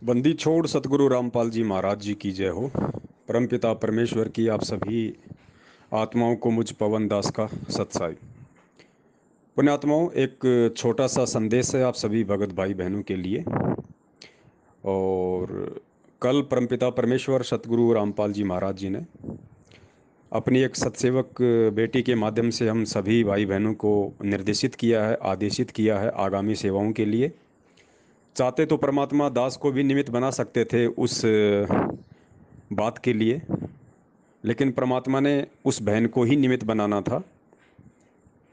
बंदी छोड़ सतगुरु रामपाल जी महाराज जी की जय हो। परमपिता परमेश्वर की आप सभी आत्माओं को मुझ पवन दास का सत्साई। पुण्यात्माओं, एक छोटा सा संदेश है आप सभी भगत भाई बहनों के लिए। और कल परमपिता परमेश्वर सतगुरु रामपाल जी महाराज जी ने अपनी एक सतसेवक बेटी के माध्यम से हम सभी भाई बहनों को निर्देशित किया है, आदेशित किया है आगामी सेवाओं के लिए। चाहते तो परमात्मा दास को भी निमित्त बना सकते थे उस बात के लिए, लेकिन परमात्मा ने उस बहन को ही निमित्त बनाना था,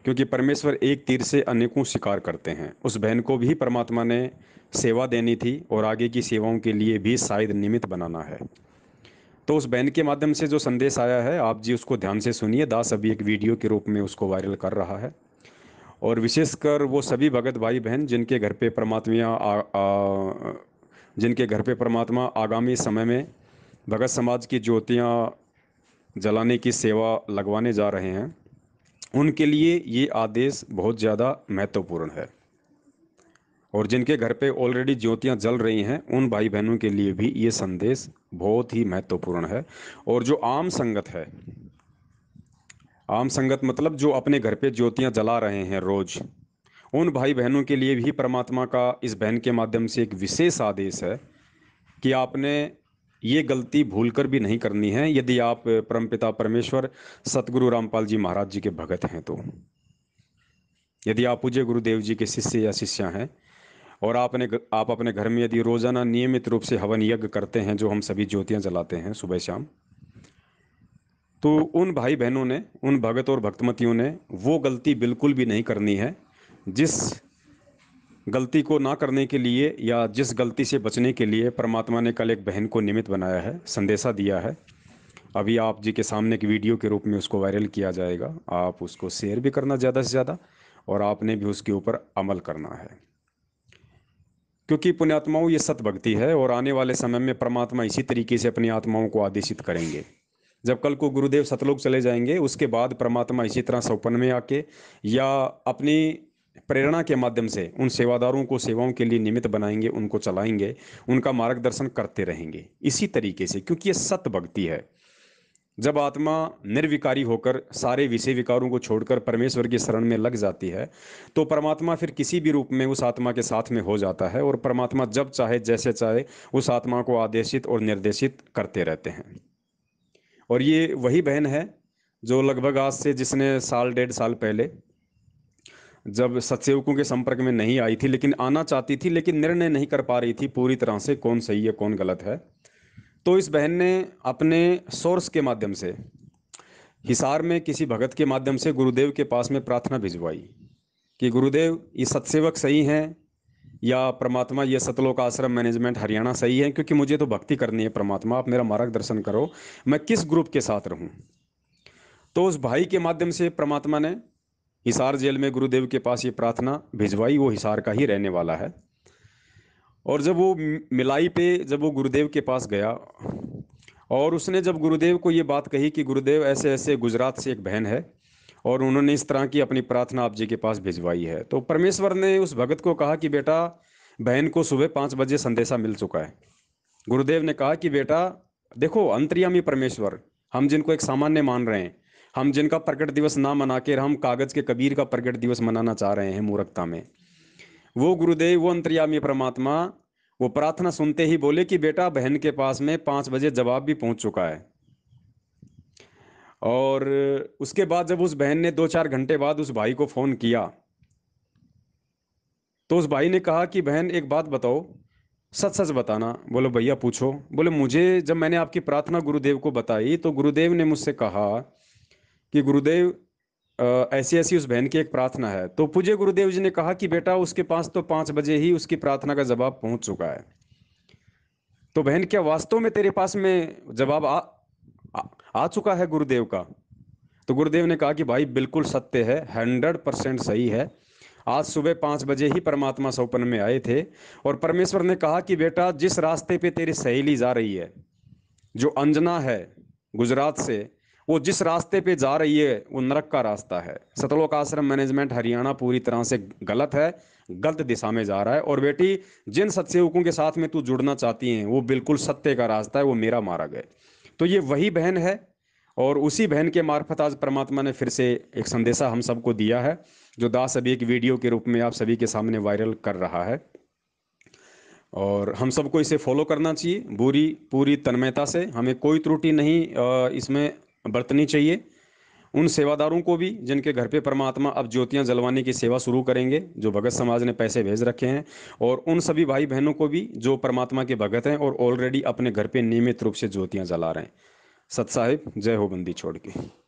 क्योंकि परमेश्वर एक तीर से अनेकों शिकार करते हैं। उस बहन को भी परमात्मा ने सेवा देनी थी और आगे की सेवाओं के लिए भी शायद निमित्त बनाना है। तो उस बहन के माध्यम से जो संदेश आया है, आप जी उसको ध्यान से सुनिए। दास अभी एक वीडियो के रूप में उसको वायरल कर रहा है, और विशेषकर वो सभी भगत भाई बहन जिनके घर पे जिनके घर पे परमात्मा आगामी समय में भगत समाज की ज्योतियाँ जलाने की सेवा लगवाने जा रहे हैं, उनके लिए ये आदेश बहुत ज़्यादा महत्वपूर्ण है। और जिनके घर पे ऑलरेडी ज्योतियां जल रही हैं, उन भाई बहनों के लिए भी ये संदेश बहुत ही महत्वपूर्ण है। और जो आम संगत है, आम संगत मतलब जो अपने घर पे ज्योतियां जला रहे हैं रोज, उन भाई बहनों के लिए भी परमात्मा का इस बहन के माध्यम से एक विशेष आदेश है कि आपने ये गलती भूलकर भी नहीं करनी है। यदि आप परमपिता परमेश्वर सतगुरु रामपाल जी महाराज जी के भगत हैं तो, यदि आप पूज्य गुरुदेव जी के शिष्य या शिष्या हैं और आप अपने घर में यदि रोजाना नियमित रूप से हवन यज्ञ करते हैं, जो हम सभी ज्योतियां जलाते हैं सुबह शाम, तो उन भाई बहनों ने, उन भगत और भक्तमतियों ने वो गलती बिल्कुल भी नहीं करनी है जिस गलती को ना करने के लिए या जिस गलती से बचने के लिए परमात्मा ने कल एक बहन को निमित्त बनाया है, संदेशा दिया है। अभी आप जी के सामने एक वीडियो के रूप में उसको वायरल किया जाएगा। आप उसको शेयर भी करना ज़्यादा से ज़्यादा, और आपने भी उसके ऊपर अमल करना है, क्योंकि पुण्यात्माओं ये सत भक्ति है और आने वाले समय में परमात्मा इसी तरीके से अपनी आत्माओं को आदेशित करेंगे। जब कल को गुरुदेव सतलोक चले जाएंगे, उसके बाद परमात्मा इसी तरह सौपन में आके या अपनी प्रेरणा के माध्यम से उन सेवादारों को सेवाओं के लिए निमित्त बनाएंगे, उनको चलाएंगे, उनका मार्गदर्शन करते रहेंगे इसी तरीके से, क्योंकि ये सत भक्ति है। जब आत्मा निर्विकारी होकर सारे विषय विकारों को छोड़कर परमेश्वर की शरण में लग जाती है, तो परमात्मा फिर किसी भी रूप में उस आत्मा के साथ में हो जाता है, और परमात्मा जब चाहे जैसे चाहे उस आत्मा को आदेशित और निर्देशित करते रहते हैं। और ये वही बहन है जो लगभग आज से, जिसने साल डेढ़ साल पहले जब सत्सेवकों के संपर्क में नहीं आई थी, लेकिन आना चाहती थी, लेकिन निर्णय नहीं कर पा रही थी पूरी तरह से कौन सही है कौन गलत है, तो इस बहन ने अपने सोर्स के माध्यम से हिसार में किसी भगत के माध्यम से गुरुदेव के पास में प्रार्थना भिजवाई कि गुरुदेव ये सत्सेवक सही हैं या परमात्मा ये सतलोक आश्रम मैनेजमेंट हरियाणा सही है, क्योंकि मुझे तो भक्ति करनी है, परमात्मा आप मेरा मार्गदर्शन करो, मैं किस ग्रुप के साथ रहूं। तो उस भाई के माध्यम से परमात्मा ने हिसार जेल में गुरुदेव के पास ये प्रार्थना भिजवाई। वो हिसार का ही रहने वाला है। और जब वो मिलाई पे जब वो गुरुदेव के पास गया और उसने जब गुरुदेव को ये बात कही कि गुरुदेव ऐसे ऐसे गुजरात से एक बहन है और उन्होंने इस तरह की अपनी प्रार्थना आप जी के पास भिजवाई है, तो परमेश्वर ने उस भगत को कहा कि बेटा, बहन को सुबह 5 बजे संदेशा मिल चुका है। गुरुदेव ने कहा कि बेटा देखो, अंतर्यामी परमेश्वर, हम जिनको एक सामान्य मान रहे हैं, हम जिनका प्रकट दिवस ना मना के हम कागज के कबीर का प्रकट दिवस मनाना चाह रहे हैं मूर्खता में, वो गुरुदेव, वो अंतर्यामी परमात्मा, वो प्रार्थना सुनते ही बोले कि बेटा, बहन के पास में 5 बजे जवाब भी पहुंच चुका है। और उसके बाद जब उस बहन ने 2-4 घंटे बाद उस भाई को फोन किया, तो उस भाई ने कहा कि बहन एक बात बताओ, सच सच बताना। बोलो भैया पूछो। बोले मुझे जब मैंने आपकी प्रार्थना गुरुदेव को बताई, तो गुरुदेव ने मुझसे कहा कि गुरुदेव ऐसी ऐसी उस बहन की एक प्रार्थना है। तो पूज्य गुरुदेव जी ने कहा कि बेटा, उसके पास तो 5 बजे ही उसकी प्रार्थना का जवाब पहुंच चुका है। तो बहन, क्या वास्तव में तेरे पास में जवाब आ, आ चुका है गुरुदेव का? तो गुरुदेव ने कहा कि भाई बिल्कुल सत्य है, 100% सही है। आज सुबह 5 बजे ही परमात्मा सौपन में आए थे और परमेश्वर ने कहा कि बेटा, जिस रास्ते पे तेरी सहेली जा रही है, जो अंजना है गुजरात से, वो जिस रास्ते पे जा रही है वो नरक का रास्ता है। सतलोक आश्रम मैनेजमेंट हरियाणा पूरी तरह से गलत है, गलत दिशा में जा रहा है। और बेटी, जिन सत्सेवकों के साथ में तू जुड़ना चाहती है वो बिल्कुल सत्य का रास्ता है, वो मेरा मार्ग है। तो ये वही बहन है, और उसी बहन के मार्फत आज परमात्मा ने फिर से एक संदेशा हम सबको दिया है, जो दास अभी एक वीडियो के रूप में आप सभी के सामने वायरल कर रहा है। और हम सबको इसे फॉलो करना चाहिए पूरी पूरी तन्मयता से। हमें कोई त्रुटि नहीं इसमें बरतनी चाहिए। उन सेवादारों को भी जिनके घर पे परमात्मा अब ज्योतियां जलवाने की सेवा शुरू करेंगे, जो भगत समाज ने पैसे भेज रखे हैं, और उन सभी भाई बहनों को भी जो परमात्मा के भगत हैं और ऑलरेडी अपने घर पे नियमित रूप से ज्योतियां जला रहे हैं। सत साहिब, जय हो बंदी छोड़ के।